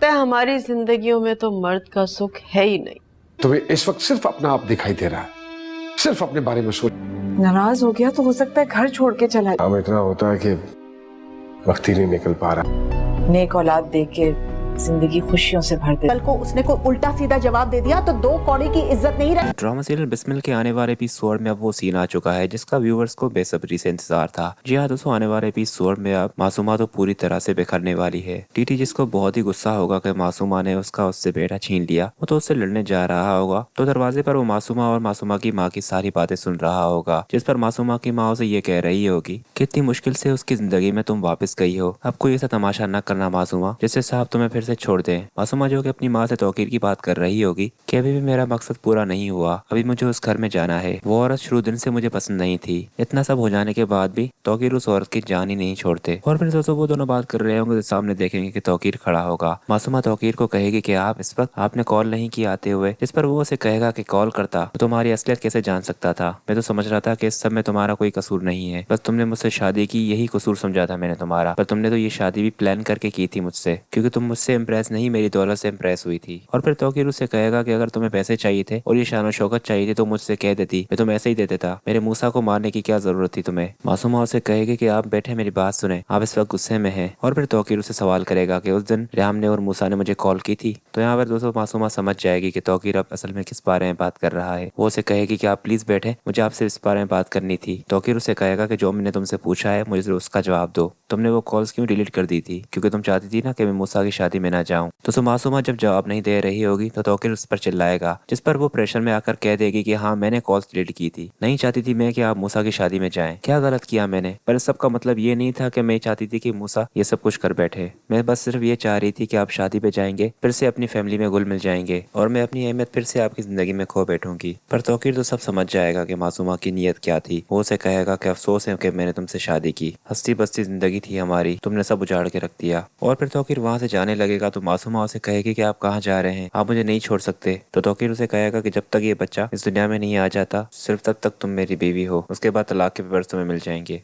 हमारी जिंदगियों में तो मर्द का सुख है ही नहीं। तुम्हें इस वक्त सिर्फ अपना आप दिखाई दे रहा है, सिर्फ अपने बारे में सोच। नाराज हो गया तो हो सकता है घर छोड़ के चला जाए। काम इतना होता है कि वक्त ही नहीं निकल पा रहा। नेक औलाद दे के जिंदगी खुशियों से भर दे। कल को उसने कोई उल्टा सीधा जवाब दे दिया तो 2 कौड़ी की इज्जत नहीं रही। ड्रामा सीरियल बिस्मिल के आने वाले एपिसोड में अब वो सीन आ चुका है जिसका व्यूअर्स को बेसब्री से इंतजार था। जी हाँ दोस्तों, आने वाले एपिसोड में अब मासूमा तो पूरी तरह से बिखरने वाली है। टीटी जिसको बहुत ही गुस्सा होगा कि मासूमा ने उससे बेटा छीन लिया, वो तो उससे लड़ने जा रहा होगा तो दरवाजे पर वो मासूमा और मासूमा की माँ की सारी बातें सुन रहा होगा, जिस पर मासूमा की माँ उसे ये कह रही होगी कि इतनी मुश्किल से उसकी जिंदगी में तुम वापस गई हो, अब कोई ऐसा तमाशा न करना मासूमा जिससे साहब तुम्हें फिर से छोड़ दे। मासूमा जो कि अपनी माँ से तौकीर की बात कर रही होगी कि अभी भी मेरा मकसद पूरा नहीं हुआ, अभी मुझे उस घर में जाना है। वो औरत शुरू दिन से मुझे पसंद नहीं थी। इतना सब हो जाने के बाद भी तौकीर उस औरत की जान ही नहीं छोड़ते। और फिर दोस्तों वो दोनों बात कर रहे होंगे तो सामने देखेंगे कि तौकीर खड़ा होगा। मासूमा तौकीर को कहेगी कि आप इस वक्त आपने कॉल नहीं की आते हुए, इस पर वो उसे कहेगा कि कॉल करता तो तुम्हारी असलियत कैसे जान सकता था। मैं तो समझ रहा था कि इस सब में तुम्हारा कोई कसूर नहीं है, बस तुमने मुझसे शादी की यही कसूर समझा था मैंने तुम्हारा, पर तुमने तो ये शादी भी प्लान करके की थी मुझसे, क्योंकि तुम मुझसे इम्प्रेस नहीं मेरी दौलत से इम्प्रेस हुई थी। और फिर तौकीर उससे कहेगा कि अगर तुम्हें पैसे चाहिए थे और ये शान और शौकत चाहिए थी तो मुझसे कह देती, मैं तुम ऐसे ही दे देता, मेरे मूसा को मारने की क्या जरूरत थी तुम्हें। मासूमा उसे कहेगी कि आप बैठे मेरी बात सुने, आप इस वक्त गुस्से में हैं। और फिर तौकीर उसे सवाल करेगा कि उस दिन रियाम ने और मूसा ने मुझे कॉल की थी। तो यहाँ पर दोस्तों मासूमा समझ जाएगी कि तौकीर अब असल में किस बारे में बात कर रहा है। वो उसे कहेगी कि आप प्लीज बैठे, मुझे आपसे इस बारे में बात करनी थी। तौकीर उसे कहेगा कि जो मैंने तुमसे पूछा है मुझे उसका जवाब दो, तुमने वो कॉल्स क्यों डिलीट कर दी थी, क्योंकि तुम चाहती थी ना कि मैं मूसा की शादी में ना जाऊं। तो मासूमा जब जवाब नहीं दे रही होगी तो तौकीर उस पर चिल्लाएगा, जिस पर वो प्रेशर में आकर कह देगी कि हाँ मैंने कॉल्स डिलीट की थी, नहीं चाहती थी मैं कि आप मूसा की शादी में जाएं, क्या गलत किया मैंने। पर इस सब का मतलब ये नहीं था कि मैं चाहती थी कि मूसा ये सब कुछ कर बैठे, मैं बस सिर्फ ये चाह रही थी कि आप शादी पे जाएंगे, फिर से अपनी फैमिली में घुल मिल जाएंगे और मैं अपनी अहमियत फिर से आपकी जिंदगी में खो बैठूंगी। पर तौकीर तो सब समझ जाएगा कि मासूमा की नीयत क्या थी। वो उसे कहेगा कि अफसोस है कि मैंने तुमसे शादी की, हंसती बसती जिंदगी थी हमारी, तुमने सब उजाड़ के रख दिया। और फिर तौकीर वहां से जाने लगेगा तो मासूमा उसे कहेगी कि आप कहाँ जा रहे हैं, आप मुझे नहीं छोड़ सकते। तो तौकीर उसे कहेगा कि जब तक ये बच्चा इस दुनिया में नहीं आ जाता सिर्फ तब तक तुम मेरी बीवी हो, उसके बाद तलाक के पेपर्स तुम्हें मिल जाएंगे।